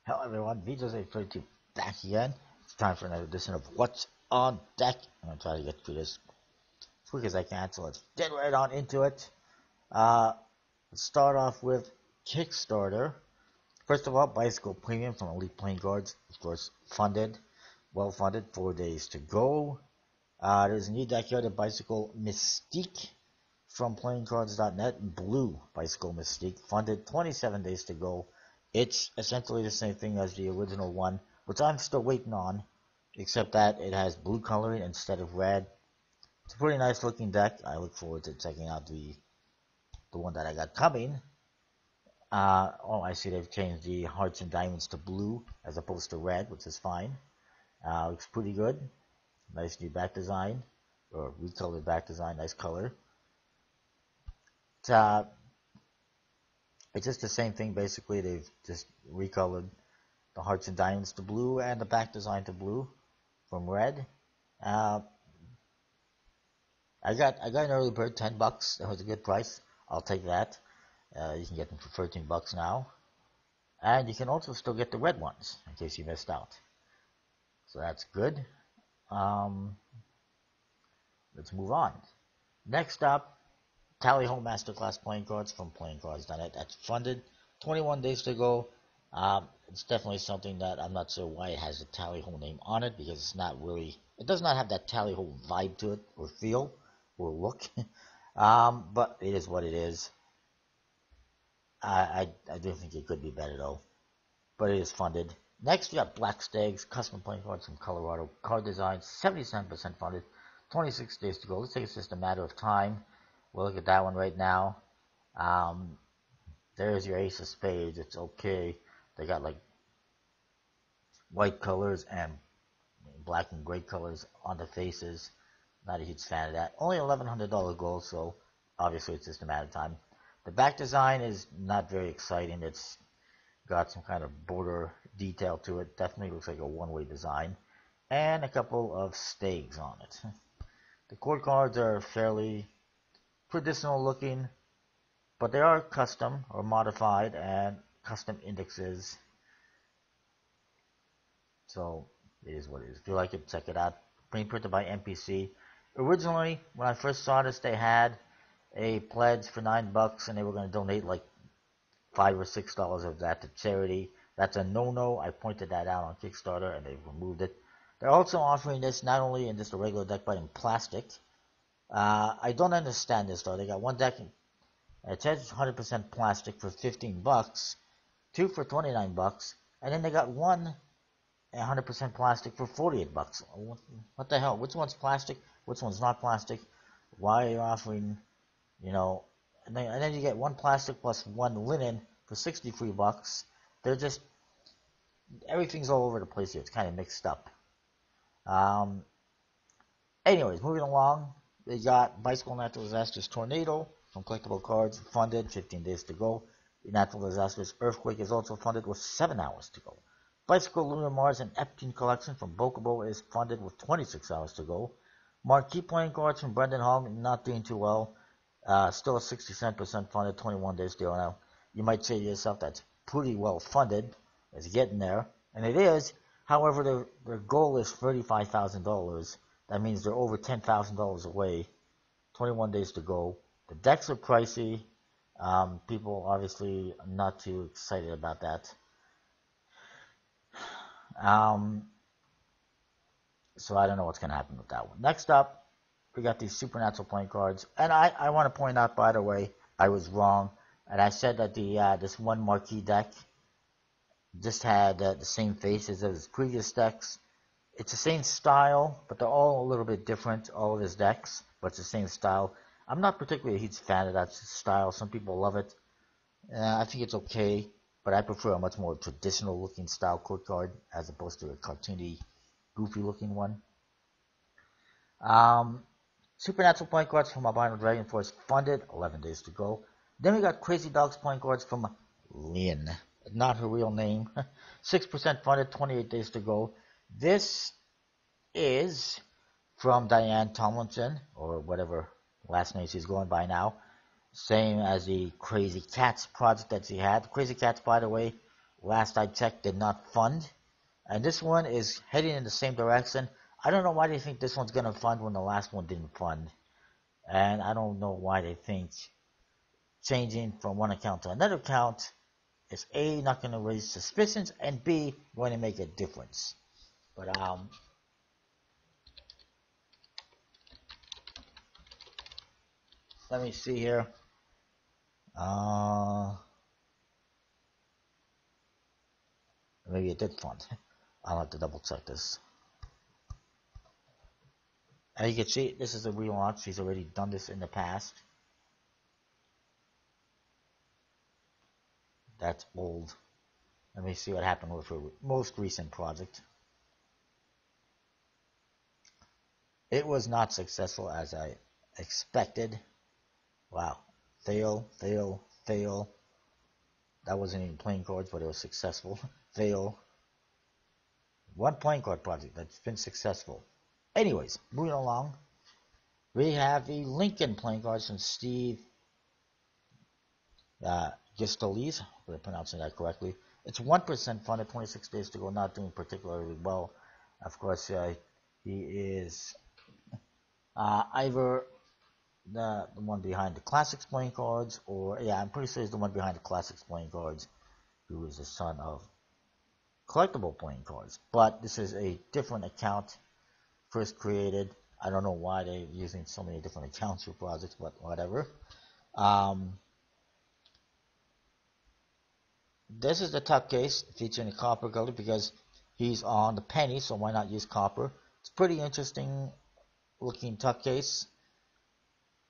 Hello everyone, VJoes832 back again. It's time for another edition of What's on Deck. I'm going to try to get through this as quick as I can, so let's get right on into it. Let's start off with Kickstarter. First of all, Bicycle Premium from Elite Playing Cards, of course, well funded, 4 days to go. There's a new deck here, the Bicycle Mystique from playingcards.net, blue Bicycle Mystique, funded, 27 days to go. It's essentially the same thing as the original one, which I'm still waiting on, except that it has blue coloring instead of red. It's a pretty nice looking deck. I look forward to checking out the one that I got coming. I see they've changed the hearts and diamonds to blue as opposed to red, which is fine. Looks pretty good. Nice new back design, or recolored back design, nice color. It's just the same thing basically. They've just recolored the hearts and diamonds to blue and the back design to blue from red. I got an early bird, $10. That was a good price. I'll take that. You can get them for $13 now, and you can also still get the red ones in case you missed out. So that's good. Let's move on. Next up, Tallyho Masterclass playing cards from playingcards.net. That's funded. 21 days to go. It's definitely something that I'm not sure why it has the Tallyho name on it, because it's not really, it does not have that Tallyho vibe to it, or feel, or look. But it is what it is. I do think it could be better though. But it is funded. Next, we got Black Stags, custom playing cards from Colorado. Card design, 77% funded. 26 days to go. Let's say it's just a matter of time. We'll look at that one right now. There's your Ace of Spades. It's okay. They got like white colors and black and gray colors on the faces. Not a huge fan of that. Only $1,100 gold, so obviously it's just a matter of time. The back design is not very exciting. It's got some kind of border detail to it. Definitely looks like a one-way design. And a couple of stags on it. The core cards are fairly traditional looking, but they are custom or modified and custom indexes. So it is what it is. If you like it, check it out. Being printed by NPC. Originally, when I first saw this, they had a pledge for $9, and they were going to donate like $5 or $6 of that to charity. That's a no-no. I pointed that out on Kickstarter, and they've removed it. They're also offering this not only in just a regular deck, but in plastic. I don't understand this though. They got one deck, it says 100% plastic for $15, two for $29, and then they got one 100% plastic for $48. What the hell? Which one's plastic? Which one's not plastic? Why are you offering, and then you get one plastic plus one linen for $63. They're just, everything's all over the place here. It's kind of mixed up. Anyways, moving along. They got Bicycle Natural Disasters Tornado from Collectible Cards, funded, 15 days to go. Natural Disasters Earthquake is also funded with 7 hours to go. Bicycle Lunar Mars and Epstein Collection from Bokobo is funded with 26 hours to go. Marquee Playing Cards from Brendan Hall, not doing too well. Still a 67% funded, 21 days to go. Now, you might say to yourself that's pretty well funded. It's getting there, and it is. However, their goal is $35,000. That means they're over $10,000 away. 21 days to go. The decks are pricey. People obviously not too excited about that. So I don't know what's going to happen with that one. Next up, we got these Supernatural playing cards. And I want to point out, by the way, I was wrong. And I said that this one marquee deck just had the same faces as his previous decks. It's the same style, but they're all a little bit different, all of his decks, but it's the same style. I'm not particularly a huge fan of that style. Some people love it. I think it's okay, but I prefer a much more traditional looking style court card as opposed to a cartoony, goofy looking one. Supernatural playing cards from Albino Dragon Force funded, 11 days to go. Then we got Crazy Dogs playing cards from Lynn, not her real name. 6% funded, 28 days to go. This is from Diane Tomlinson, or whatever last name she's going by now. Same as the Crazy Cats project that she had. Crazy Cats, by the way, last I checked, did not fund. And this one is heading in the same direction. I don't know why they think this one's going to fund when the last one didn't fund. And I don't know why they think changing from one account to another account is A, not going to raise suspicions, and B, going to make a difference. But let me see here. Maybe it did fund. I'll have to double check this. As you can see, this is a relaunch. He's already done this in the past. That's old. Let me see what happened with her most recent project. It was not successful as I expected. Wow. Fail, fail, fail. That wasn't even playing cards, but it was successful. Fail. One playing card project that's been successful. Anyways, moving along. We have the Lincoln playing cards from Steve Gistoles. If I'm pronouncing that correctly. It's 1% funded, 26 days to go, not doing particularly well. Of course, he is either the one behind the Classics playing cards, or, yeah, I'm pretty sure he's the one behind the Classics playing cards, who is the son of collectible playing cards. But this is a different account, first created. I don't know why they're using so many different accounts for projects, but whatever. This is the top case featuring a copper color because he's on the penny, so why not use copper? It's pretty interesting looking top case.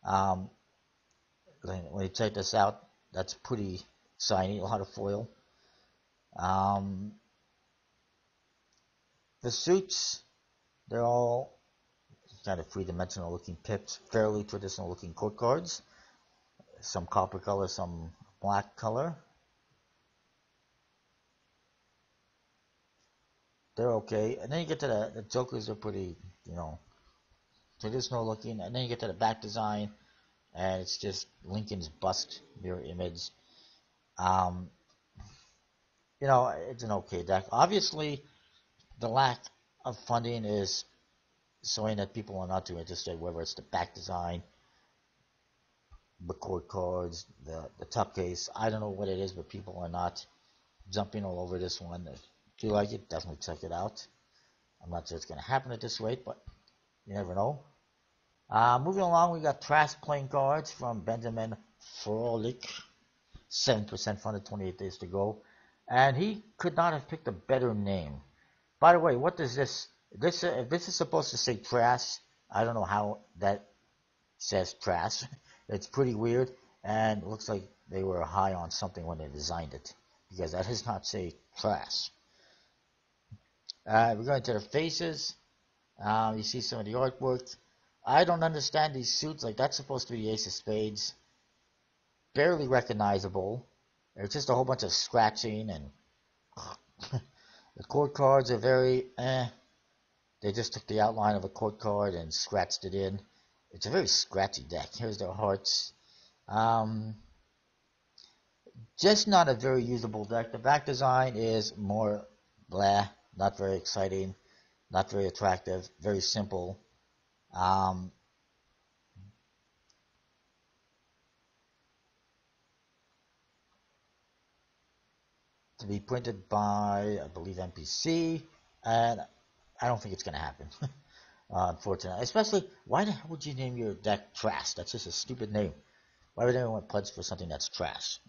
When you check this out, that's pretty shiny, a lot of foil. The suits, they're all kind of three-dimensional looking pips, fairly traditional looking coat cards. Some copper color, some black color. They're okay. And then you get to the jokers are pretty, traditional looking. And then you get to the back design, and it's just Lincoln's bust mirror image. It's an okay deck. Obviously, the lack of funding is showing that people are not too interested, whether it's the back design, the court cards, the top case. I don't know what it is, but people are not jumping all over this one. If you like it, definitely check it out. I'm not sure it's going to happen at this rate, but you never know. Moving along, we got Trash playing cards from Benjamin Froelich. 7% funded, 28 days to go. And he could not have picked a better name. By the way, what does this... if this is supposed to say trash, I don't know how that says trash. It's pretty weird, and it looks like they were high on something when they designed it, because that does not say trash. We're going to the faces. You see some of the artwork. I don't understand these suits. Like, that's supposed to be the Ace of Spades. Barely recognizable. There's just a whole bunch of scratching, and the court cards are very They just took the outline of a court card and scratched it in. It's a very scratchy deck. Here's their hearts. Just not a very usable deck. The back design is more blah, not very exciting, not very attractive, very simple. To be printed by, I believe, NPC, and I don't think it's going to happen, unfortunately. Especially, why the hell would you name your deck trash? That's just a stupid name. Why would anyone pledge for something that's trash?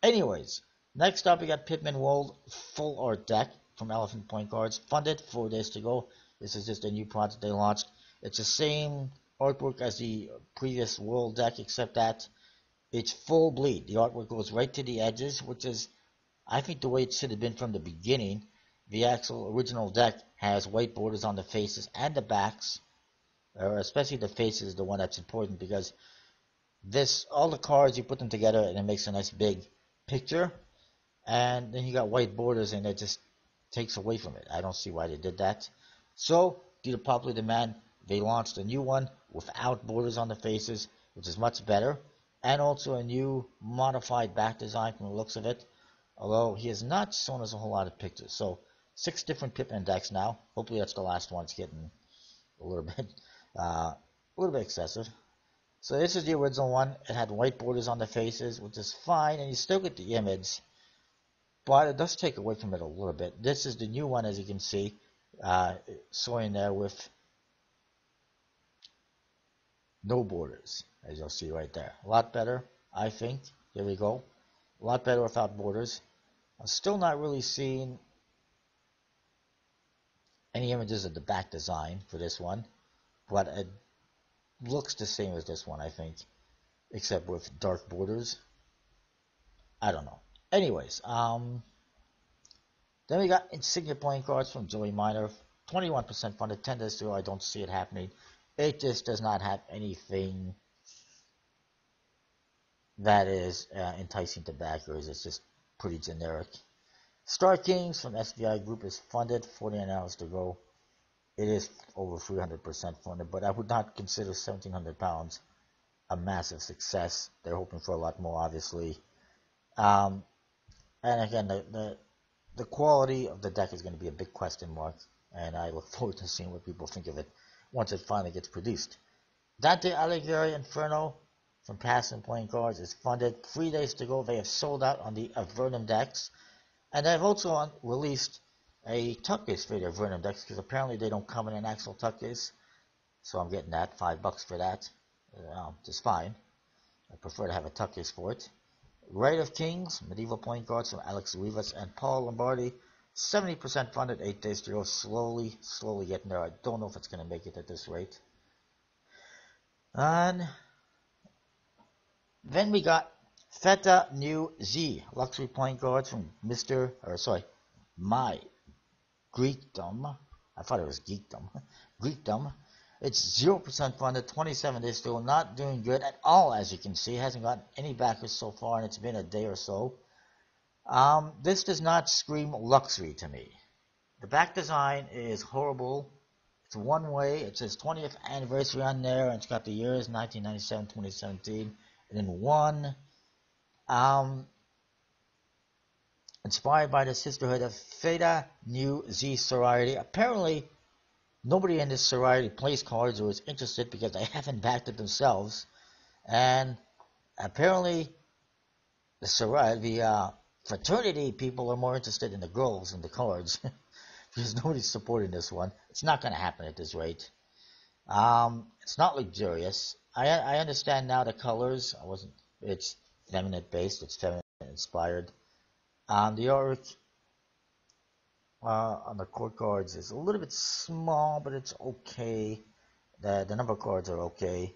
Anyways, next up we got Pitman World Full Art Deck from Elephant Point Cards. Funded, 4 days to go. This is just a new project they launched. It's the same artwork as the previous World deck, except that it's full bleed. The artwork goes right to the edges, which is, I think, the way it should have been from the beginning. The actual original deck has white borders on the faces and the backs, or especially the faces is the one that's important, because all the cards, you put them together and it makes a nice big picture, and then you got white borders and it just takes away from it. I don't see why they did that. So, due to popular demand, they launched a new one without borders on the faces, which is much better, and also a new modified back design from the looks of it. although he has not shown us a whole lot of pictures. So 6 different Pitman decks now. Hopefully that's the last one. It's getting a little bit excessive. So this is the original one. It had white borders on the faces, which is fine, and you still get the image, but it does take away from it a little bit. This is the new one, as you can see, showing there with no borders, as you'll see right there. A lot better, I think. Here we go. A lot better without borders. I'm still not really seeing any images of the back design for this one, but it looks the same as this one, I think, except with dark borders. I don't know. Anyways, then we got insignia playing cards from Joey Minor, 21% funded, 10 days ago. I don't see it happening. It just does not have anything that is enticing to backers. It's just pretty generic. Star Kings from SVI Group is funded, 49 hours to go. It is over 300% funded, but I would not consider 1,700 pounds a massive success. They're hoping for a lot more, obviously. And again, the quality of the deck is going to be a big question mark, and I look forward to seeing what people think of it once it finally gets produced. Dante Alighieri Inferno from Pass and Playing Cards is funded. 3 days to go. They have sold out on the Avernum decks, and they've also released a tuck case for their Avernum decks, because apparently they don't come in an actual tuck case. So I'm getting that, $5 for that. Just fine. I prefer to have a tuck case for it. Right of Kings, medieval playing cards from Alex Rivas and Paul Lombardi. 70% funded, 8 days to go. Slowly getting there. I don't know if it's going to make it at this rate. And then we got Theta New Z, luxury playing cards from My Greekdom. I thought it was Geekdom. Greekdom. It's 0% funded, 27 days still, not doing good at all, as you can see. It hasn't gotten any backers so far, and it's been a day or so. This does not scream luxury to me. The back design is horrible. It's one way. It says 20th anniversary on there, and it's got the years 1997, 2017, and then one. Inspired by the Sisterhood of Theta New Z Sorority. Apparently, nobody in this sorority plays cards or is interested because they haven't backed it themselves. And apparently, the fraternity people are more interested in the girls than the cards. Because nobody's supporting this one. It's not going to happen at this rate. It's not luxurious. I understand now the colors. It's feminine based. It's feminine inspired. The artwork on the court cards is a little bit small, but it's okay. The number of cards are okay.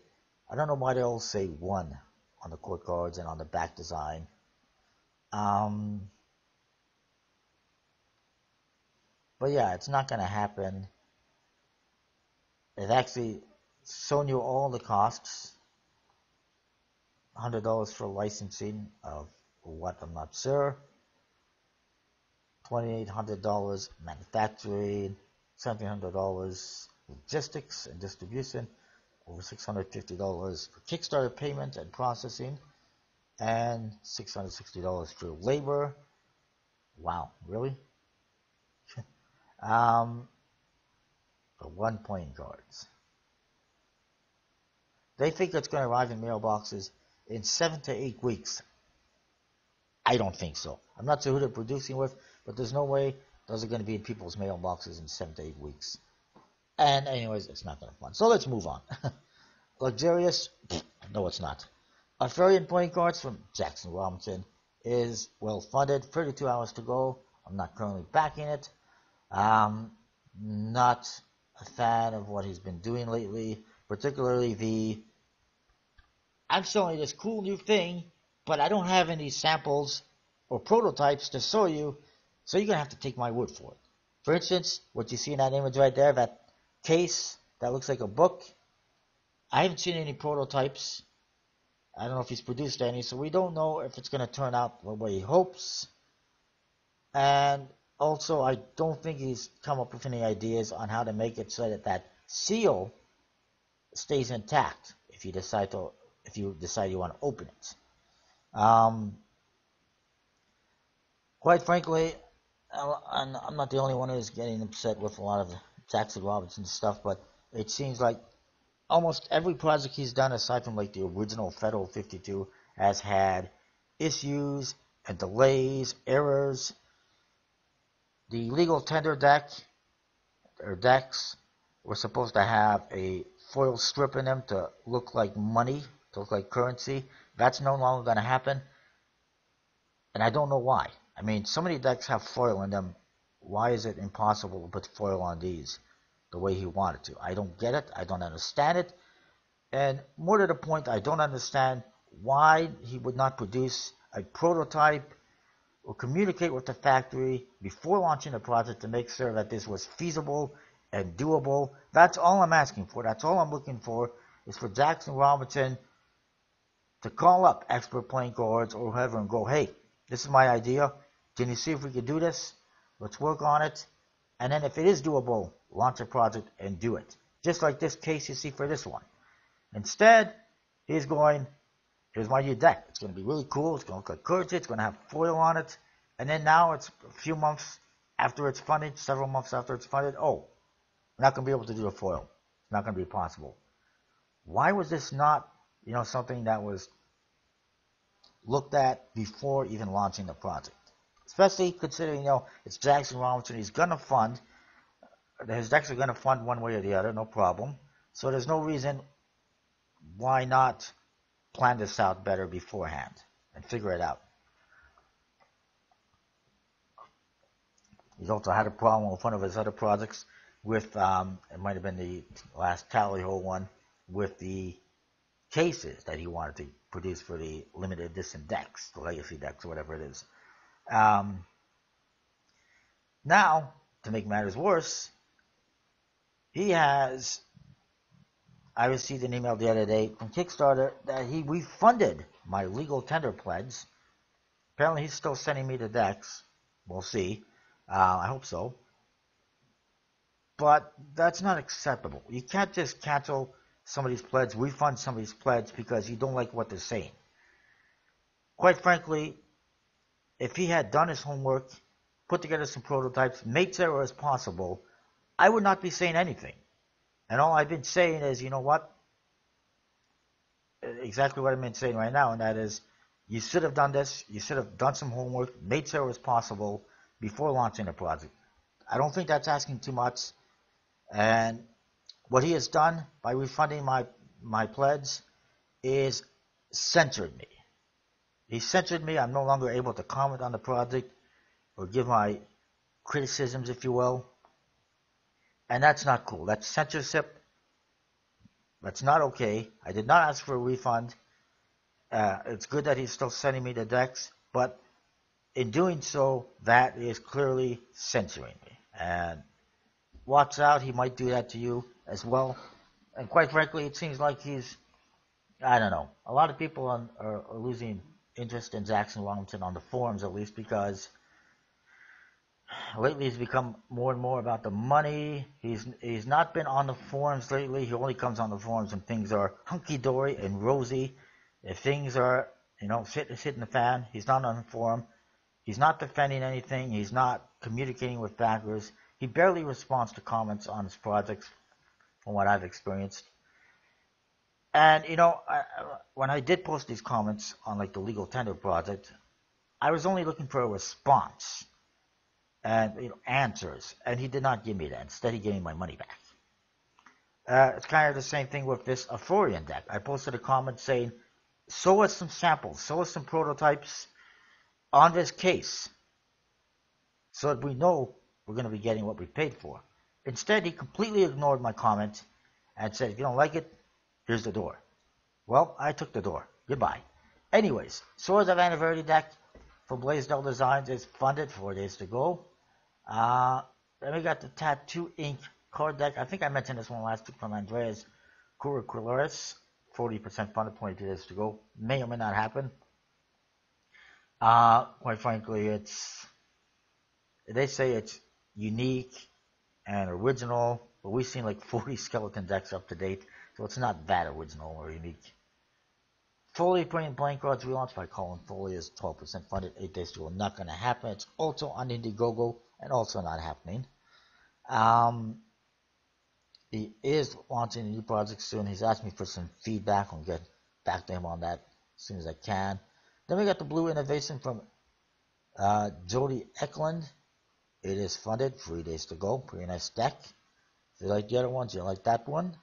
I don't know why they all say 1 on the court cards and on the back design. But yeah, it's not going to happen. They've actually shown you all the costs. $100 for licensing of what, I'm not sure. $2,800 manufacturing, $1,700 logistics and distribution, over $650 for Kickstarter payment and processing, and $660 for labor. Wow, really? For 1 playing cards. They think it's going to arrive in mailboxes in 7 to 8 weeks. I don't think so. I'm not sure who they're producing with, but there's no way those are going to be in people's mailboxes in 7 to 8 weeks. And anyways, it's not going to be fun. So let's move on. Luxurious? No, it's not. Arthurian playing cards from Jackson Robinson is well funded. 32 hours to go. I'm not currently backing it. Not a fan of what he's been doing lately, particularly I'm showing this cool new thing, but I don't have any samples or prototypes to show you, so you're going to have to take my word for it. For instance, what you see in that image right there, that case that looks like a book, I haven't seen any prototypes. I don't know if he's produced any, so we don't know if it's going to turn out the way he hopes. And also, I don't think he's come up with any ideas on how to make it so that that seal stays intact if you decide you want to open it. quite frankly, I'm not the only one who's getting upset with a lot of Jackson Robinson stuff, but it seems like almost every project he's done, aside from like the original Federal 52, has had issues and delays, errors. The legal tender deck or decks were supposed to have a foil strip in them to look like money, to look like currency. That's no longer going to happen, and I don't know why. I mean, so many decks have foil in them. Why is it impossible to put foil on these the way he wanted to? I don't get it. I don't understand it. And more to the point, I don't understand why he would not produce a prototype or communicate with the factory before launching the project to make sure that this was feasible and doable. That's all I'm asking for. That's all I'm looking for, is for Jackson Robinson to call up Expert Playing Cards or whoever and go, hey, this is my idea. Can you see if we can do this? Let's work on it. And then if it is doable, launch a project and do it. Just like this case you see for this one. Instead, he's going, here's my new deck. It's going to be really cool. It's going to look like currency. It's going to have foil on it. And then now it's a few months after it's funded, several months after it's funded. Oh, we're not going to be able to do the foil. It's not going to be possible. Why was this not, something that was looked at before even launching the project? Especially considering, it's Jackson Robinson. He's going to fund. His decks are going to fund one way or the other, no problem. So there's no reason why not plan this out better beforehand and figure it out. He's also had a problem with one of his other projects with, it might have been the last Tallyho one, with the cases that he wanted to produce for the limited edition decks, the legacy decks or whatever it is. Now, to make matters worse, I received an email the other day from Kickstarter that he refunded my legal tender pledge. Apparently he's still sending me the decks. We'll see. I hope so. But that's not acceptable. You can't just cancel somebody's pledge, refund somebody's pledge because you don't like what they're saying. Quite frankly, if he had done his homework, put together some prototypes, made sure as possible, I would not be saying anything. And all I've been saying is, you know what? Exactly what I've been saying right now, and that is, you should have done this, you should have done some homework, made sure it was possible before launching a project. I don't think that's asking too much. And what he has done by refunding my pledge is censored me. He censored me. I'm no longer able to comment on the project or give my criticisms, if you will. And that's not cool. That's censorship. That's not okay. I did not ask for a refund. It's good that he's still sending me the decks, but in doing so, that is clearly censoring me. And watch out, he might do that to you as well. And quite frankly, it seems like I don't know. A lot of people are losing interest in Jackson Longton on the forums, at least, because lately he's become more and more about the money. He's not been on the forums lately. He only comes on the forums when things are hunky-dory and rosy. If things are, hitting the fan, he's not on the forum. He's not defending anything. He's not communicating with backers. He barely responds to comments on his projects, from what I've experienced. And, when I did post these comments on, the legal tender project, I was only looking for a response and answers, and he did not give me that. Instead, he gave me my money back. It's kind of the same thing with this Aphorian deck. I posted a comment saying, show us some samples, show us some prototypes on this case, so that we know we're going to be getting what we paid for. Instead, he completely ignored my comment and said, if you don't like it, here's the door. Well, I took the door. Goodbye. Anyways, Swords of Anniversary deck for Blaisdell Designs is funded 4 days to go. Then we got the Tattoo Ink card deck. I think I mentioned this one last week from Andreas Kurikularis. 40% funded, 22 days to go. May or may not happen. Quite frankly, they say it's unique and original, but we've seen 40 skeleton decks up to date, so it's not that original or unique. Foley playing cards relaunch by Colin Foley is 12% funded, 8 days to go. Not going to happen. It's also on Indiegogo and also not happening. He is launching a new project soon. He's asked me for some feedback. I'll get back to him on that as soon as I can. Then we got the Blue Innovation from Jody Eklund. It is funded, 3 days to go. Pretty nice deck. If you like the other ones, you like that one.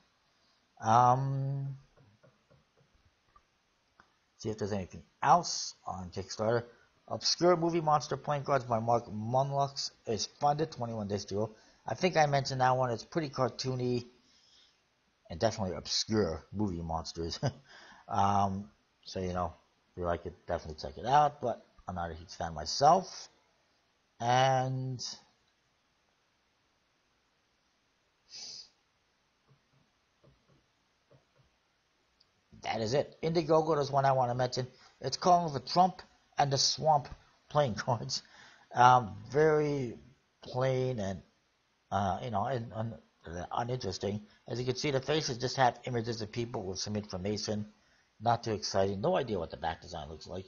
See if there's anything else on Kickstarter. Obscure Movie Monster Playing Cards by Mark Munlux is funded, 21 days to go. I think I mentioned that one. It's pretty cartoony and definitely obscure movie monsters. So, you know, if you like it, definitely check it out. But I'm not a huge fan myself. And that is it. Indiegogo is one I want to mention. It's calling for Trump and the Swamp playing cards. Very plain and, you know, uninteresting. As you can see, the faces just have images of people with some information. Not too exciting. No idea what the back design looks like.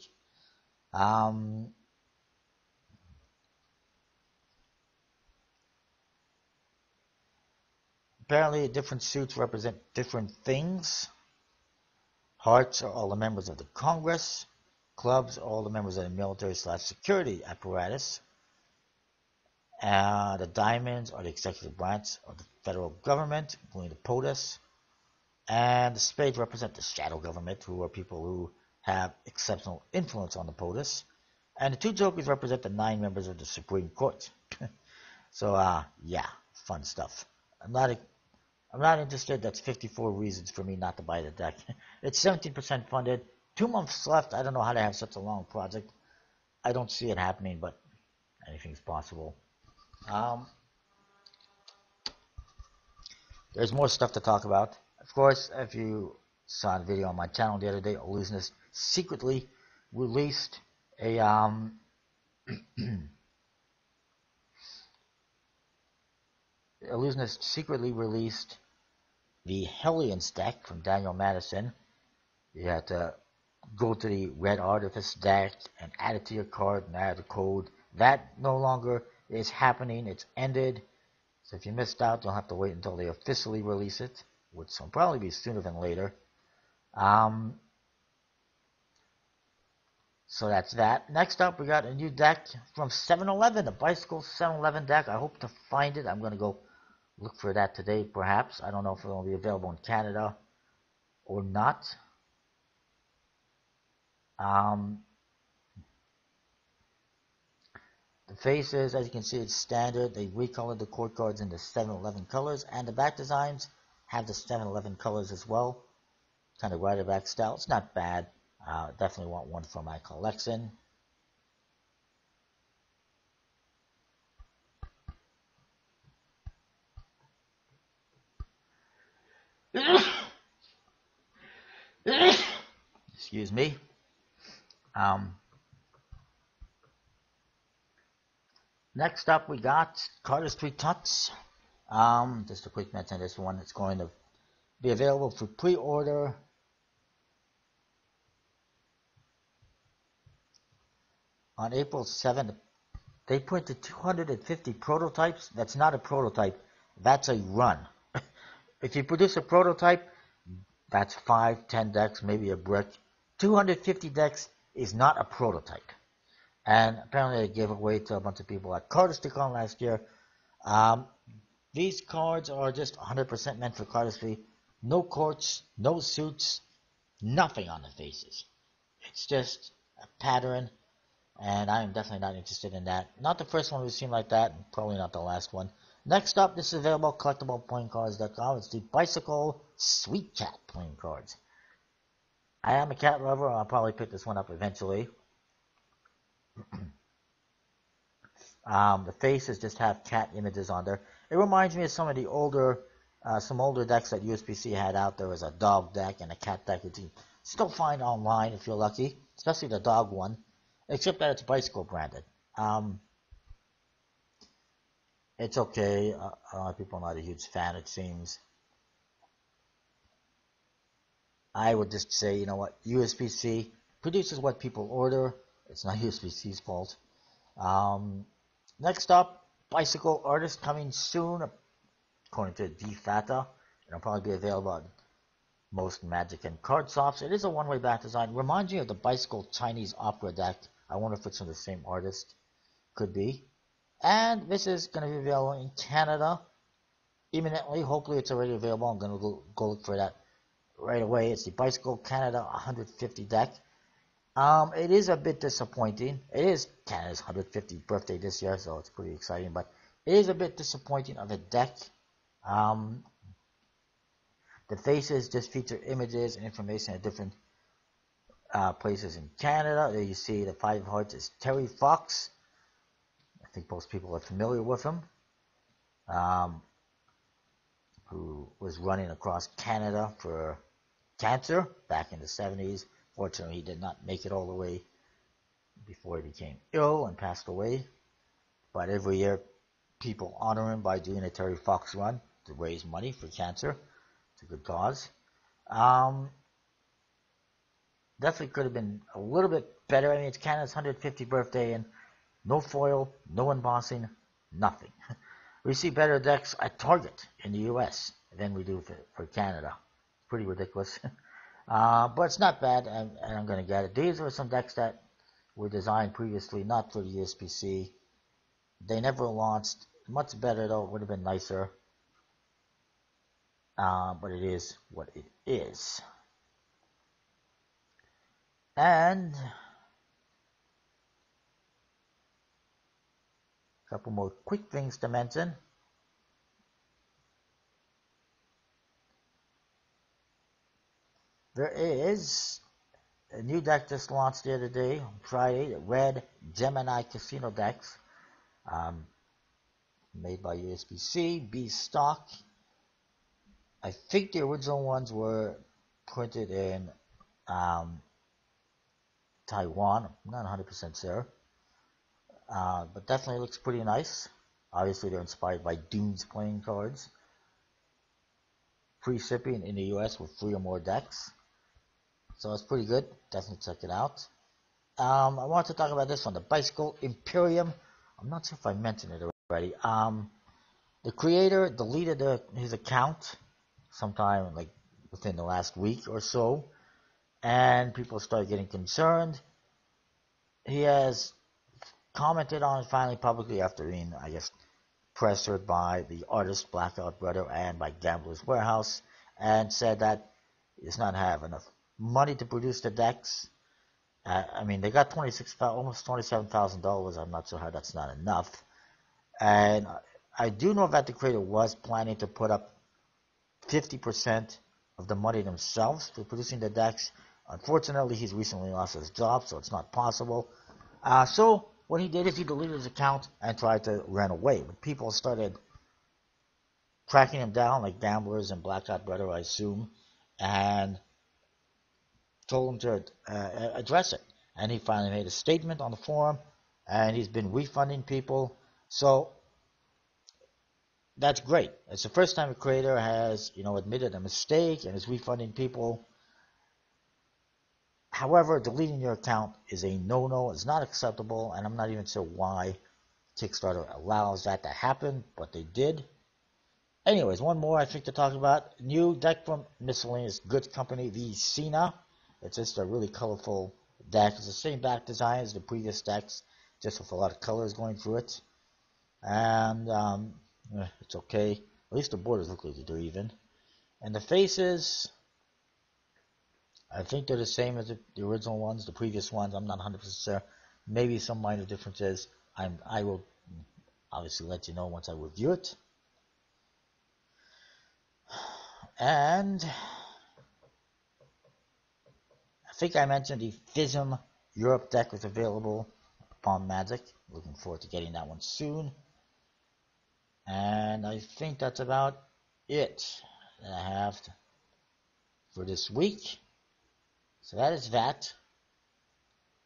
Apparently, different suits represent different things. Hearts are all the members of the Congress. Clubs are all the members of the military/security apparatus. The diamonds are the executive branch of the federal government, including the POTUS. And the spades represent the shadow government, who are people who have exceptional influence on the POTUS. And the two jokers represent the 9 members of the Supreme Court. So, yeah, fun stuff. I'm not interested. That's 54 reasons for me not to buy the deck. It's 17% funded. 2 months left. I don't know how to have such a long project. I don't see it happening, but anything's possible. There's more stuff to talk about. Of course, if you saw the video on my channel the other day, Illusionist secretly released a Illusionist secretly released the Hellions deck from Daniel Madison. You have to go to the Red Artifice deck and add it to your card and add the code. That no longer is happening. It's ended. So if you missed out, you'll have to wait until they officially release it, which will probably be sooner than later. So that's that. Next up, we got a new deck from 7-Eleven, a bicycle 7-Eleven deck. I hope to find it. I'm going to go look for that today, perhaps. I don't know if it will be available in Canada or not. The faces, as you can see, it's standard. They recolored the court cards in the 7-Eleven colors, and the back designs have the 7-Eleven colors as well. Kind of rider back style. It's not bad. Definitely want one for my collection. Excuse me. Next up, we got Cardistry Touch. Just a quick mention, this one is going to be available for pre-order on April 7th. They printed 250 prototypes. That's not a prototype. That's a run. If you produce a prototype, that's 5, 10 decks, maybe a brick. 250 decks is not a prototype. And apparently they gave away to a bunch of people at CardistryCon last year. These cards are just 100% meant for cardistry. No courts, no suits, nothing on the faces. It's just a pattern, and I am definitely not interested in that. Not the first one we've seen like that, and probably not the last one. Next up, this is available at collectibleplayingcards.com. It's the Bicycle Sweet Cat playing cards. I am a cat lover. I'll probably pick this one up eventually. The faces just have cat images on there. It reminds me of some of the older, decks that USPC had out. There was a dog deck and a cat deck, which you still find online if you're lucky, especially the dog one, except that it's bicycle branded. It's okay. A lot of people are not a huge fan, it seems. I would just say, you know what, USBC produces what people order. It's not USBC's fault. Next up, Bicycle Artist coming soon, according to DFATA. It'll probably be available on most Magic and card shops. It is a one-way back design. Reminds me of the Bicycle Chinese Opera deck. I wonder if it's from the same artist. Could be. And this is going to be available in Canada imminently. Hopefully it's already available. I'm going to go look for that right away. It's the Bicycle Canada 150 deck. It is a bit disappointing. It is Canada's 150th birthday this year, so it's pretty exciting. But it is a bit disappointing of a deck. The faces just feature images and information at different places in Canada. There you see the 5 of Hearts is Terry Fox. I think most people are familiar with him. Who was running across Canada for cancer back in the 70s. Fortunately, he did not make it all the way before he became ill and passed away. But every year, people honor him by doing a Terry Fox run to raise money for cancer. It's a good cause. Definitely could have been a little bit better. I mean, it's Canada's 150th birthday, and no foil, no embossing, nothing. We see better decks at Target in the U.S. than we do for Canada. Pretty ridiculous. But it's not bad, and I'm going to get it. These are some decks that were designed previously, not for the USPC. They never launched. Much better, though. It would have been nicer. But it is what it is. And a couple more quick things to mention. There is a new deck just launched the other day, on Friday, the red Gemini Casino decks, made by USBC, B stock. I think the original ones were printed in Taiwan. I'm not 100% sure. But definitely looks pretty nice. Obviously, they're inspired by Dune's playing cards. Free shipping in the US with 3 or more decks. So it's pretty good. Definitely check it out. I want to talk about this one, the Bicycle Imperium. I'm not sure if I mentioned it already. The creator deleted his account sometime like within the last week or so, and people started getting concerned. He has commented on it finally publicly after being, I guess, pressured by the artist Blackout Brother and by Gambler's Warehouse, and said that he does not have enough money to produce the decks. I mean, they got almost $27,000. I'm not sure how that's not enough. And I do know that the creator was planning to put up 50% of the money themselves for producing the decks. Unfortunately, he's recently lost his job, so it's not possible. So what he did is he deleted his account and tried to run away. But people started tracking him down, like Gamblers and Blackout Brother, I assume, and told him to address it. And he finally made a statement on the forum, and he's been refunding people. So that's great. It's the first time a creator has, admitted a mistake and is refunding people. However, deleting your account is a no-no. It's not acceptable, and I'm not even sure why Kickstarter allows that to happen, but they did. Anyways, one more I think to talk about. New deck from Miscellaneous Goods Company, the Cena. It's just a really colorful deck. It's the same back design as the previous decks, just with a lot of colors going through it. And it's okay. At least the borders look like they're even. And the faces, I think they're the same as the original ones, the previous ones. I'm not 100% sure. Maybe some minor differences. I will obviously let you know once I review it. And I think I mentioned the FISM Europe deck was available upon Magic. Looking forward to getting that one soon. And I think that's about it that I have for this week. So that is that.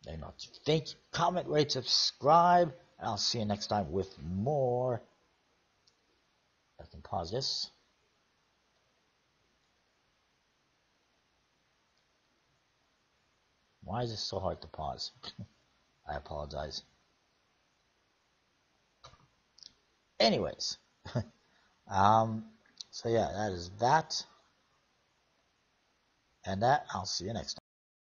Let me know what you think. Comment, rate, subscribe. And I'll see you next time with more. I can pause this. Why is it so hard to pause? I apologize. Anyways, so yeah, that is that. And that, I'll see you next time.